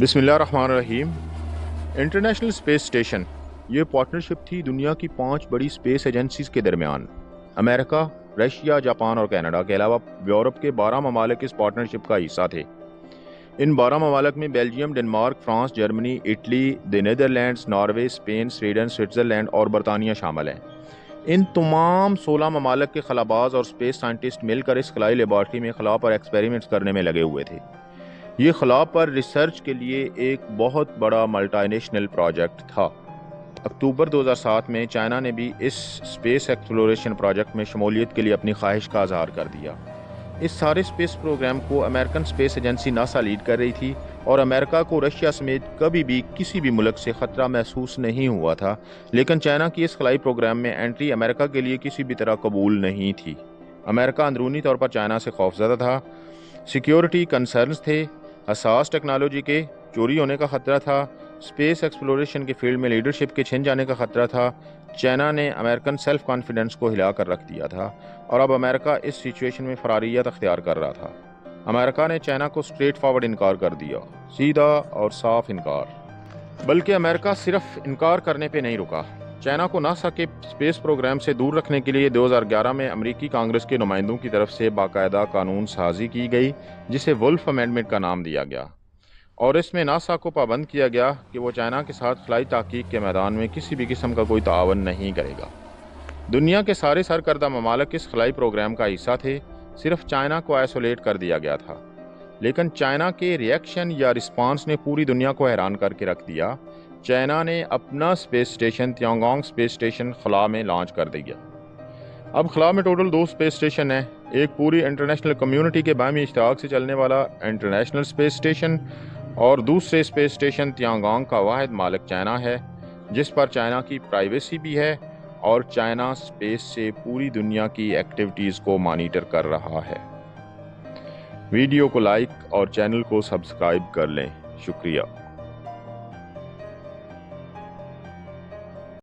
بسم اللہ الرحمن الرحیم۔ انٹرنیشنل اسپیس اسٹیشن یہ پارٹنرشپ تھی دنیا کی 5 بڑی اسپیس ایجنسیز کے درمیان۔ امریکہ، رشیا، جاپان اور کینیڈا کے علاوہ یورپ کے 12 ممالک اس پارٹنرشپ کا حصہ تھے۔ ان 12 ممالک میں Belgium, Denmark, France, Germany, Italy, the Netherlands, Norway, Spain, Sweden, Switzerland اور برطانیہ شامل ہیں۔ ان تمام 16 ممالک کے خلاباز اور اسپیس سائنٹسٹ مل کر اس خلائی لیبارٹری میں خلا پر ایکسپیریمنٹس کرنے میں لگے ہوئے تھے۔ یہ خلا پر ریسرچ کے لیے ایک بہت بڑا ملٹی نیشنل پروجیکٹ تھا۔ اکتوبر 2007 میں چائنا نے بھی اس اسپیس ایکسپلوریشن پروجیکٹ میں شمولیت کے لیے اپنی خواہش کا اظہار کر دیا۔ اس سارے اسپیس پروگرام کو American space agency NASA lead کر رہی تھی اور امریکہ کو رشیا سمیت کبھی بھی کسی بھی ملک سے خطرہ محسوس نہیں ہوا تھا، لیکن چائنا کی اس خلائی پروگرام میں انٹری امریکہ کے لیے کسی بھی طرح قبول نہیں تھی۔ امریکہ اندرونی طور پر چائنا سے خوفزدہ تھا، سیکیورٹی کنسرنز تھے، حساس ٹیکنالوجی کے چوری ہونے کا خطرہ تھا، اسپیس ایکسپلوریشن کے فیلڈ میں لیڈرشپ کے چھن جانے کا خطرہ تھا۔ چائنا نے امریکن سیلف کانفیڈنس کو ہلا کر رکھ دیا تھا اور اب امریکہ اس سچویشن میں فراریت اختیار کر رہا تھا۔ امریکہ نے چائنا کو اسٹریٹ فارورڈ انکار کر دیا، سیدھا اور صاف انکار۔ بلکہ امریکہ صرف انکار کرنے پہ نہیں رکا۔ چائنا کو ناسا کے اسپیس پروگرام سے دور رکھنے کے لیے 2011 میں امریکی کانگریس کے نمائندوں کی طرف سے باقاعدہ قانون سازی کی گئی، جسے ولف امینڈمنٹ کا نام دیا گیا، اور اس میں ناسا کو پابند کیا گیا کہ وہ چائنا کے ساتھ خلائی تحقیق کے میدان میں کسی بھی قسم کا کوئی تعاون نہیں کرے گا۔ دنیا کے سارے سرکردہ ممالک اس خلائی پروگرام کا حصہ تھے، صرف چائنا کو آئسولیٹ کر دیا گیا تھا۔ لیکن چائنا کے ریئیکشن یا رسپانس نے پوری دنیا کو حیران کر کے رکھ دیا۔ چائنا نے اپنا اسپیس اسٹیشن تیانگانگ اسپیس اسٹیشن خلا میں لانچ کر دیا۔ اب خلا میں ٹوٹل 2 اسپیس اسٹیشن ہیں، ایک پوری انٹرنیشنل کمیونٹی کے باہمی اشتراک سے چلنے والا انٹرنیشنل اسپیس اسٹیشن، اور دوسرے اسپیس اسٹیشن تیانگانگ کا واحد مالک چائنا ہے، جس پر چائنا کی پرائیویسی بھی ہے اور چائنا اسپیس سے پوری دنیا کی ایکٹیویٹیز کو مانیٹر کر رہا ہے۔ ویڈیو کو لائک اور چینل کو سبسکرائب کر لیں۔ شکریہ۔